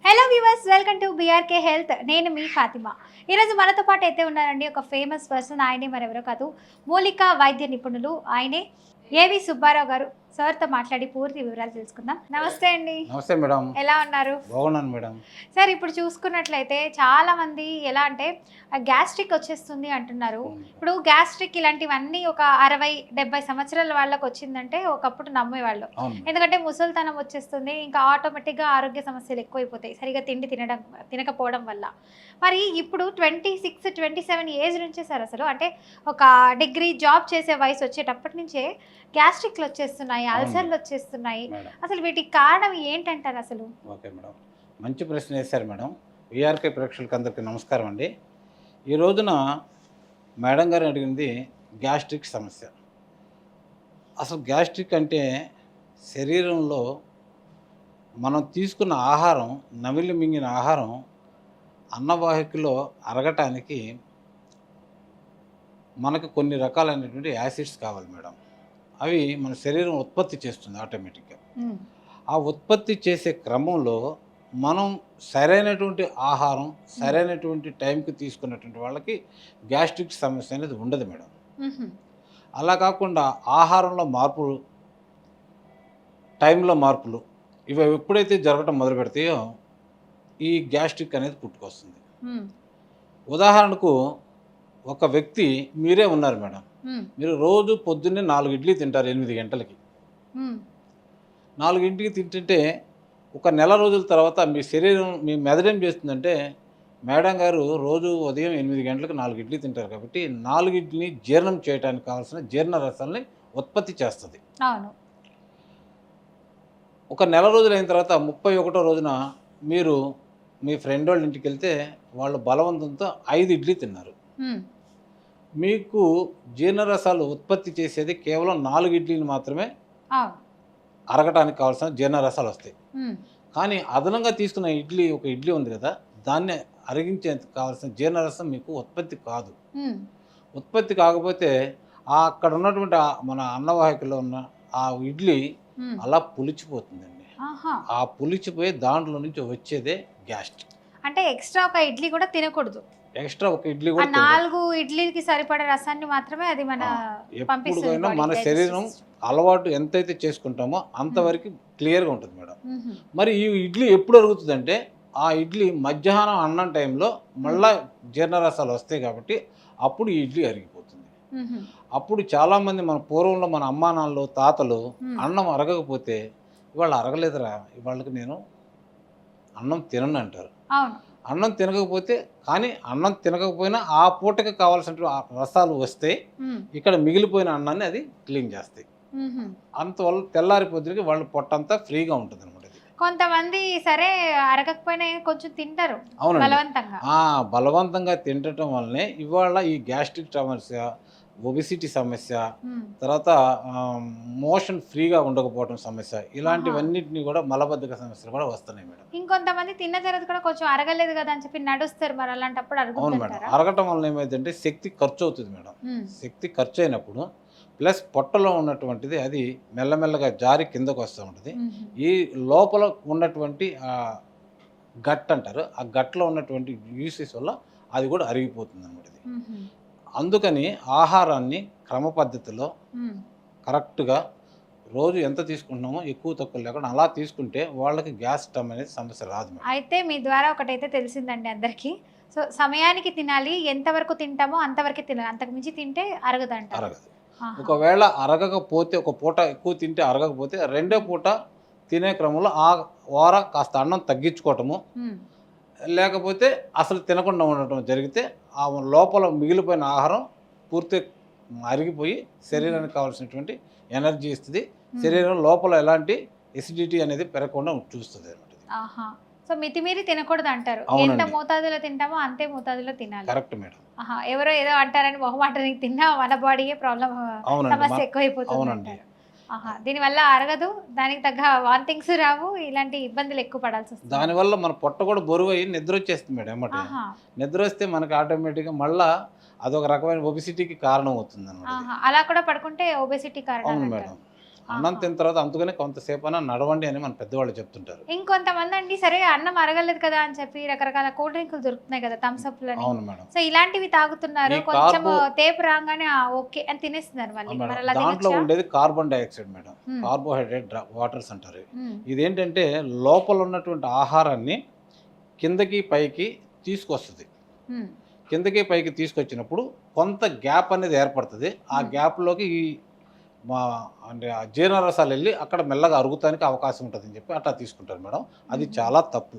Hello viewers, welcome to BRK health. నేను మీ ఫాతిమా. ఈరోజు మనతో పాటు అయితే ఉన్నారండి ఒక ఫేమస్ పర్సన్. ఆయనే మరెవరో కాదు, మూలికా వైద్య నిపుణులు. ఆయనే ఏవి సుబ్బారావు గారు. సార్తో మాట్లాడి పూర్తి వివరాలు తెలుసుకుందాం. నమస్తే అండి. నమస్తే మేడం. ఎలా ఉన్నారు? బాగున్నాను మేడం. సార్, ఇప్పుడు చూసుకున్నట్లయితే చాలా మంది ఎలా అంటే గ్యాస్ట్రిక్ వచ్చేస్తుంది అంటున్నారు. ఇప్పుడు గ్యాస్ట్రిక్ ఇలాంటివన్నీ ఒక 60-70 సంవత్సరాల వాళ్ళకి వచ్చిందంటే ఒకప్పుడు నమ్మేవాళ్ళు. ఎందుకంటే ముసలితనం వచ్చేస్తుంది, ఇంకా ఆటోమేటిక్గా ఆరోగ్య సమస్యలు ఎక్కువైపోతాయి సరిగా తిండి తినకపోవడం వల్ల. మరి ఇప్పుడు 26-27 ఏజ్ నుంచే సార్ అసలు అంటే ఒక డిగ్రీ జాబ్ చేసే వయసు వచ్చేటప్పటి నుంచే గ్యాస్ట్రిక్లు వచ్చేస్తున్నాయి, అల్సర్లు వచ్చేస్తున్నాయి. అసలు వీటికి కారణం ఏంటంటారు అసలు? ఓకే మేడం, మంచి ప్రశ్న వేశారు మేడం. విఆర్కే ప్రేక్షకులకు అందరికీ నమస్కారం అండి. ఈ రోజున మేడం గారు అడిగింది గ్యాస్ట్రిక్ సమస్య. అసలు గ్యాస్ట్రిక్ అంటే శరీరంలో మనం తీసుకున్న ఆహారం, నమిలి మింగిన ఆహారం అన్నవాహికలో అరగటానికి మనకు కొన్ని రకాలైనటువంటి యాసిడ్స్ కావాలి మేడం. అవి మన శరీరం ఉత్పత్తి చేస్తుంది ఆటోమేటిక్గా. ఆ ఉత్పత్తి చేసే క్రమంలో మనం సరైనటువంటి ఆహారం సరైనటువంటి టైంకి తీసుకున్నటువంటి వాళ్ళకి గ్యాస్ట్రిక్ సమస్య అనేది ఉండదు మేడం. అలా కాకుండా ఆహారంలో మార్పులు, టైంలో మార్పులు ఇవి ఎప్పుడైతే జరగటం మొదలు పెడతాయో ఈ గ్యాస్ట్రిక్ అనేది పుట్టుకొస్తుంది. ఉదాహరణకు ఒక వ్యక్తి, మీరే ఉన్నారు మేడం, మీరు రోజు పొద్దున్నే 4 ఇడ్లీ తింటారు 8 గంటలకి. 4 ఇంటికి తింటుంటే ఒక నెల రోజుల తర్వాత మీ శరీరం, మీ మెదడేం చేస్తుందంటే, మేడం గారు రోజు ఉదయం 8 గంటలకు 4 ఇడ్లీ తింటారు కాబట్టి 4 ఇడ్లీని జీర్ణం చేయడానికి కావాల్సిన జీర్ణ రసాలని ఉత్పత్తి చేస్తుంది. ఒక నెల రోజులైన తర్వాత 31వ రోజున మీరు మీ ఫ్రెండ్ వాళ్ళ ఇంటికి వెళ్తే వాళ్ళు బలవంతంతో 5 ఇడ్లీ తిన్నారు. మీకు జీర్ణరసాలు ఉత్పత్తి చేసేది కేవలం 4 ఇడ్లీలు మాత్రమే అరగటానికి కావాల్సిన జీర్ణరసాలు వస్తాయి. కానీ అదనంగా తీసుకున్న ఇడ్లీ, ఒక ఇడ్లీ ఉంది కదా, దాన్ని అరిగించేందుకు కావాల్సిన జీర్ణరసం మీకు ఉత్పత్తి కాదు. ఉత్పత్తి కాకపోతే అక్కడ ఉన్నటువంటి మన అన్నవాహికలో ఉన్న ఆ ఇడ్లీ అలా పులిచిపోతుందండి. ఆ పులిచిపోయి దాంట్లో నుంచి వచ్చేదే గ్యాస్ట్రిక్. అంటే ఎక్స్ట్రా ఒక ఇడ్లీ కూడా తినకూడదు. ఎక్స్ట్రా ఒక ఇడ్లీ కూడా 4 ఇడ్లీకి సరిపడే రసాన్ని మాత్రమే అది మన ఎప్పుడైనా మన శరీరం అలవాటు ఎంతైతే చేసుకుంటామో అంతవరకు క్లియర్గా ఉంటుంది మేడం. మరి ఈ ఇడ్లీ ఎప్పుడు అరుగుతుందంటే, ఆ ఇడ్లీ మధ్యాహ్నం అన్నం టైంలో మళ్ళా జీర్ణరసాలు వస్తాయి కాబట్టి అప్పుడు ఈ ఇడ్లీ అరిగిపోతుంది. అప్పుడు చాలామంది మన పూర్వంలో మన అమ్మా నాన్నలు, తాతలు అన్నం అరగకపోతే ఇవాళ అరగలేదురా, ఇవాళకి నేను అన్నం తినను అంటారు. అన్నం తినకపోతే, కానీ అన్నం తినకపోయినా ఆ పూటకి కావాల్సిన రసాలు వస్తే ఇక్కడ మిగిలిపోయిన అన్నాన్ని అది క్లీన్ చేస్తాయి. అంతవల్ల తెల్లారి పొద్దుకి వాళ్ళ పొట్టంతా ఫ్రీగా ఉంటుంది అనమాట. కొంతమంది సరే అరగకపోయినా కొంచెం తింటారు. అవునండి, బలవంతంగా. బలవంతంగా తినటం వల్లనే ఇవాళ ఈ గ్యాస్ట్రిక్ సమస్య, ఒబిసిటీ సమస్య, తర్వాత మోషన్ ఫ్రీగా ఉండకపోవడం సమస్య, ఇలాంటివన్నిటిని కూడా మలబద్ధక సమస్యలు కూడా వస్తున్నాయి మేడం. ఇంకొంతమంది తిన్న తర్వాత కూడా కొంచెం అరగలేదు కదా అని చెప్పి నడుస్తారు. మరి అలాంటప్పుడు అవును మేడం, అరగటం వల్ల ఏమైందంటే శక్తి ఖర్చు అవుతుంది మేడం. శక్తి ఖర్చు అయినప్పుడు ప్లస్ పొట్టలో ఉన్నటువంటిది అది మెల్లమెల్లగా జారి కిందకు వస్తూ ఉంటుంది. ఈ లోపల ఉన్నటువంటి గట్ అంటారు, ఆ గట్లో ఉన్నటువంటి యూసెస్ వల్ల అది కూడా అరిగిపోతుంది అన్నమాట. అందుకని ఆహారాన్ని క్రమ పద్ధతిలో కరెక్ట్గా రోజు ఎంత తీసుకుంటున్నామో ఎక్కువ తక్కువ లేకుండా అలా తీసుకుంటే వాళ్ళకి గ్యాస్ స్టమ్ అనేది సమస్య రాదు. అయితే మీ ద్వారా ఒకటైతే తెలిసిందండి అందరికీ. సో సమయానికి తినాలి, ఎంతవరకు తింటామో అంతవరకే తినాలి, అంతకు మించి తింటే అరగదంట. అరగదు. ఒకవేళ అరగకపోతే, ఒక పూట ఎక్కువ తింటే అరగకపోతే రెండో పూట తినే క్రమంలో ఆ వార కాస్త అన్నం తగ్గించుకోవటము, లేకపోతే అసలు తినకుండా ఉండటం జరిగితే ఆ లోపల మిగిలిపోయిన ఆహారం పూర్తి అరిగిపోయి శరీరానికి కావాల్సినటువంటి ఎనర్జీ ఇస్తుంది. శరీరం లోపల ఎలాంటి ఎసిడిటీ అనేది పెరగకుండా చూస్తుంది అన్నమాట. సో మితిమీరి తినకూడదు అంటారు. ఎంత మోతాదులో తింటామో అంతే మోతాదులో తినాలి. Correct madam. ఎవరో ఏదో అంటారని మొహమాటానికి తిన్నా మన బాడీయే ప్రాబ్లం, సమస్య ఎక్కువైపోతుంది. దీనివల్ల అరగదు, దానికి తగ్గ వాంతింగ్స్ రావు, ఇలాంటి ఇబ్బందులు ఎక్కువ పడాల్సి వస్తుంది. దానివల్ల మన పొట్ట కూడా బరువు అయ్యి నిద్ర వచ్చేస్తుంది మేడం. ఏమంటే నిద్ర వస్తే మనకి ఆటోమేటిక్గా మళ్ళీ అదొక రకమైన ఒబిసిటీకి కారణం అవుతుంది అన్నమాట. అలా కూడా పడుకుంటే ఒబెసిటీ కారణం. అవును మేడం. అన్నం తిన్న తర్వాత అందుకనే కొంతసేపు అయినా నడవండి అని మన పెద్దవాళ్ళు చెప్తుంటారు. ఇంకొంతమంది అండి సరే అన్నం అరగలేదు కదా అని చెప్పి రకరకాల కూల్ డ్రింకులు దొరుకుతున్నాయి కదా, థమ్స్ అప్ లని. అవును మేడం. సో ఇలాంటివి తాగుతున్నారు, ఈ కొంచెం తేపు రాగానే ఓకే అని తినేస్తున్నారు మళ్ళీ. మేడం, మరి అలా దాంట్లో తినొచ్చా? ఉండేది carbon dioxide madam, carbohydrate waters అంటారు. ఇదేంటంటే లోపల ఉన్నటువంటి ఆహారాన్ని కిందకి పైకి తీసుకొస్తుంది. కిందకి పైకి తీసుకొచ్చినప్పుడు కొంత గ్యాప్ అనేది ఏర్పడుతుంది. ఆ గ్యాప్లోకి ఈ మా అంటే ఆ జీర్ణరసాలు వెళ్ళి అక్కడ మెల్లగా అరుగుతానికి అవకాశం ఉంటుందని చెప్పి అట్లా తీసుకుంటారు మేడం. అది చాలా తప్పు.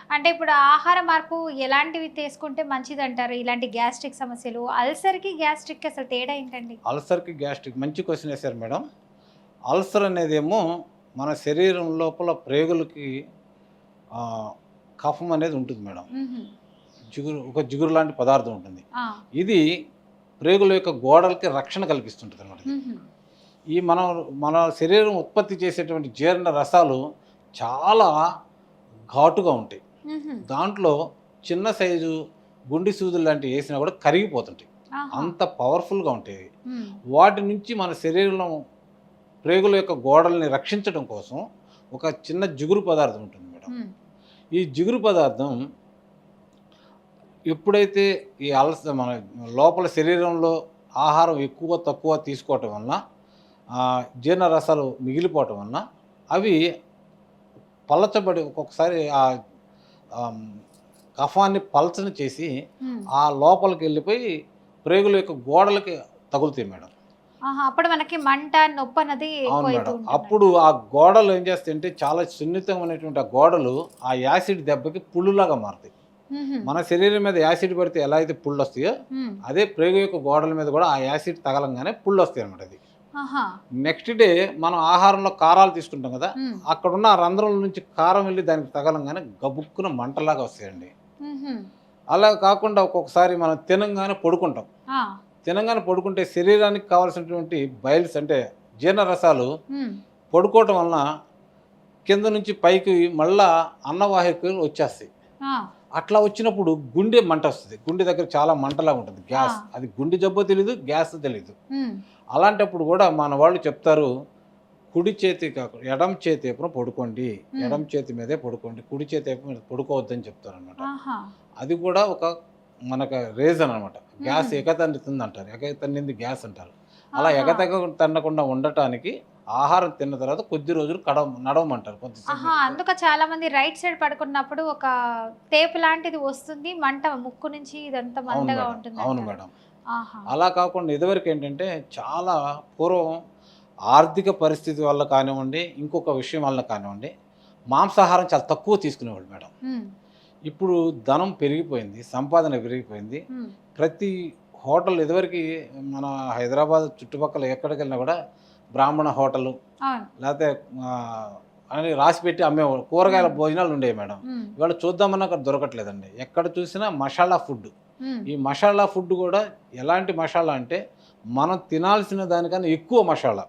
అంటే ఇప్పుడు ఆహార మార్పు ఎలాంటివి తీసుకుంటే మంచిది అంటారు? ఇలాంటి గ్యాస్ట్రిక్ సమస్యలు, అల్సర్కి గ్యాస్ట్రిక్ అసలు తేడా ఏంటండి? అల్సర్కి గ్యాస్ట్రిక్ మంచి క్వశ్చన్ వేశారు మేడం. అల్సర్ అనేదేమో మన శరీరం లోపల ప్రేగులకి కఫం అనేది ఉంటుంది మేడం. ఒక జిగురు లాంటి పదార్థం ఉంటుంది. ఇది ప్రేగుల యొక్క గోడలకి రక్షణ కల్పిస్తుంటుంది అన్నమాట. ఈ మన శరీరం ఉత్పత్తి చేసేటువంటి జీర్ణ రసాలు చాలా ఘాటుగా ఉంటాయి. దాంట్లో చిన్న సైజు గుండి సూదులు లాంటివి వేసినా కూడా కరిగిపోతుంటాయి. అంత పవర్ఫుల్గా ఉంటాయి. వాటి నుంచి మన శరీరంలో ప్రేగుల యొక్క గోడల్ని రక్షించడం కోసం ఒక చిన్న జిగురు పదార్థం ఉంటుంది మేడం. ఈ జిగురు పదార్థం ఎప్పుడైతే ఈ మన లోపల శరీరంలో ఆహారం ఎక్కువ తక్కువ తీసుకోవటం వలన జీర్ణ రసాలు మిగిలిపోవటం వలన అవి పలచబడి ఒక్కొక్కసారి ఆ కఫాన్ని పలచని చేసి ఆ లోపలికి వెళ్ళిపోయి ప్రేగుల యొక్క గోడలకి తగులుతాయి మేడం. అప్పుడు మనకి మంట నొప్పి అనేది. అవును మేడం. అప్పుడు ఆ గోడలు ఏం చేస్తాయంటే చాలా సున్నితమైనటువంటి ఆ గోడలు ఆ యాసిడ్ దెబ్బకి పుళ్ళులాగా మారుతాయి. మన శరీరం మీద యాసిడ్ పడితే ఎలా అయితే పుళ్ళు వస్తాయో అదే ప్రేగు యొక్క గోడల మీద కూడా ఆ యాసిడ్ తగలంగానే పుళ్ళు వస్తాయి అన్నమాట. అది నెక్స్ట్ డే మనం ఆహారంలో కారాలు తీసుకుంటాం కదా, అక్కడున్న రంధ్రం నుంచి కారం వెళ్ళి దానికి తగలంగానే గబుక్కున మంటలాగా వస్తాయండి. అలా కాకుండా ఒక్కొక్కసారి మనం తినంగానే పడుకుంటాం. తినంగానే పడుకుంటే శరీరానికి కావాల్సినటువంటి బైల్స్ అంటే జీర్ణరసాలు పడుకోవటం వలన కింద నుంచి పైకి మళ్ళా అన్నవాహికలు వచ్చేస్తాయి. అట్లా వచ్చినప్పుడు గుండె మంట వస్తుంది. గుండె దగ్గర చాలా మంటలాగా ఉంటుంది, గ్యాస్. అది గుండె జబ్బో తెలీదు, గ్యాస్ తెలీదు. అలాంటప్పుడు కూడా మన వాళ్ళు చెప్తారు, కుడి చేతి కాకుండా ఎడమ చేతి వైపున పడుకోండి, ఎడమ చేతి మీదే పడుకోండి, కుడి చేతి వైపు మీద పడుకోవద్దని చెప్తారు అనమాట. అది కూడా ఒక మనకు రీజన్ అనమాట. గ్యాస్ ఎగతన్నుతుంది అంటారు, ఎగతన్నింది గ్యాస్ అంటారు. అలా ఎగతన్నకుండా ఉండటానికి ఆహారం తిన్న తర్వాత కొద్ది రోజులు నడవమంటారు. అందుక చాలా మంది రైట్ సైడ్ పడుకున్నప్పుడు ఒక తేపు లాంటిది వస్తుంది, మంట ముక్కు నుంచి ఇదంతా మంటగా ఉంటుంది. అవును మేడం. అలా కాకుండా ఇదివరకు ఏంటంటే చాలా పూర్వం ఆర్థిక పరిస్థితి వల్ల కానివ్వండి, ఇంకొక విషయం వల్ల కానివ్వండి, మాంసాహారం చాలా తక్కువ తీసుకునేవాళ్ళు మేడం. ఇప్పుడు ధనం పెరిగిపోయింది, సంపాదన పెరిగిపోయింది. ప్రతి హోటల్ ఇదివరకు మన హైదరాబాద్ చుట్టుపక్కల ఎక్కడికి వెళ్ళినా కూడా బ్రాహ్మణ హోటలు లేకపోతే అని రాసి పెట్టి అమ్మేవాళ్ళు. కూరగాయల భోజనాలు ఉండేవి మేడం. ఇవాళ చూద్దామన్నా అక్కడ దొరకట్లేదండి. ఎక్కడ చూసినా మసాలా ఫుడ్. ఈ మసాలా ఫుడ్ కూడా ఎలాంటి మసాలా అంటే మనం తినాల్సిన దానికన్నా ఎక్కువ మసాలా,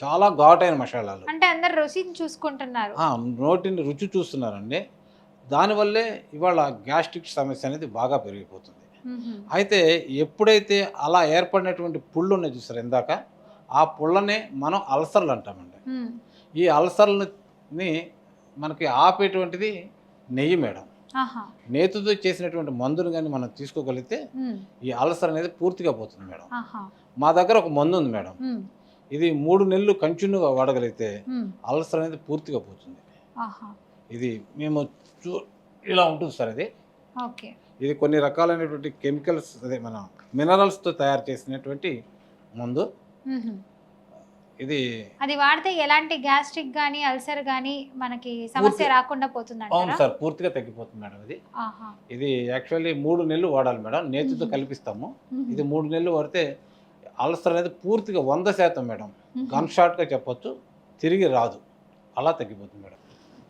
చాలా ఘాటైన మసాలాలు. అంటే అందరు రుచిని చూసుకుంటున్నారు, నోటిని రుచి చూస్తున్నారండి. దానివల్లే ఇవాళ గ్యాస్ట్రిక్ సమస్య అనేది బాగా పెరిగిపోతుంది. అయితే ఎప్పుడైతే అలా ఏర్పడినటువంటి పుళ్ళు ఉన్నాయి చూసారు ఇందాక, ఆ పుళ్ళనే మనం అల్సర్లు అంటామండి. ఈ అల్సర్లని మనకి ఆపేటువంటిది నెయ్యి మేడం. నేతితో చేసినటువంటి మందును కానీ మనం తీసుకోగలిగితే ఈ అల్సర్ అనేది పూర్తిగా పోతుంది మేడం. మా దగ్గర ఒక మందు ఉంది మేడం, ఇది 3 నెలలు కంటిన్యూగా వాడగలిగితే అల్సర్ అనేది పూర్తిగా పోతుంది. ఇది మేము ఇలా ఉంటుంది సార్. ఇది కొన్ని రకాలైనటువంటి కెమికల్స్, అదే మన మినరల్స్తో తయారు చేసినటువంటి మందు. ఇది అది వాడితే ఎలాంటి గ్యాస్ట్రిక్ గానీ అల్సర్ గానీ మనకి సమస్య రాకుండా పోతుంది? అవును సార్, పూర్తిగా తగ్గిపోతుంది మేడం. ఇది యాక్చువల్లీ 3 నెలలు వాడాలి మేడం. నేతితో కల్పిస్తాము. ఇది 3 నెలలు వాడితే అల్సర్ అనేది పూర్తిగా 100% మేడం, గన్ షాట్గా చెప్పొచ్చు, తిరిగి రాదు, అలా తగ్గిపోతుంది మేడం.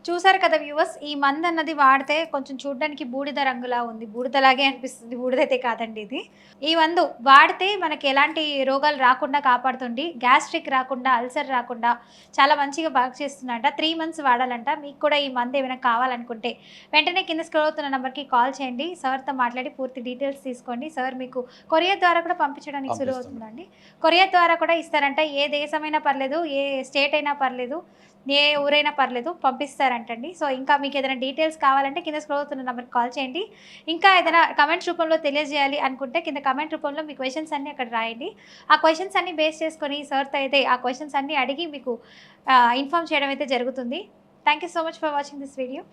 చూసారు కదా వ్యూవర్స్, ఈ మందు అన్నది వాడితే కొంచెం చూడడానికి బూడిద రంగులా ఉంది, బూడిదలాగే అనిపిస్తుంది, బూడిదైతే కాదండి ఇది. ఈ మందు వాడితే మనకి ఎలాంటి రోగాలు రాకుండా కాపాడుతుంది, గ్యాస్ట్రిక్ రాకుండా, అల్సర్ రాకుండా చాలా మంచిగా బాగా చేస్తుందంట. 3 మంత్స్ వాడాలంట. మీకు కూడా ఈ మందు ఏమైనా కావాలనుకుంటే వెంటనే కింద స్క్రోల్ అవుతున్న నెంబర్కి కాల్ చేయండి, సార్తో మాట్లాడి పూర్తి డీటెయిల్స్ తీసుకోండి. సార్ మీకు కొరియర్ ద్వారా కూడా పంపించడానికి సులువు అవుతుందండి. కొరియర్ ద్వారా కూడా ఇస్తారంట. ఏ దేశమైనా పర్లేదు, ఏ స్టేట్ అయినా పర్లేదు, ఏ ఊరైనా పర్లేదు, పంపిస్తారంటండి. సో ఇంకా మీకు ఏదైనా డీటెయిల్స్ కావాలంటే కింద స్క్రోల్ అవుతున్న నెంబర్కి కాల్ చేయండి. ఇంకా ఏదైనా కమెంట్ రూపంలో తెలియజేయాలి అనుకుంటే కింద కమెంట్ రూపంలో మీ క్వశ్చన్స్ అన్నీ అక్కడ రాయండి. ఆ క్వశ్చన్స్ అన్నీ బేస్ చేసుకొని సార్తో అయితే ఆ క్వశ్చన్స్ అన్నీ అడిగి మీకు ఇన్ఫామ్ చేయడం అయితే జరుగుతుంది. Thank you so much for watching this video.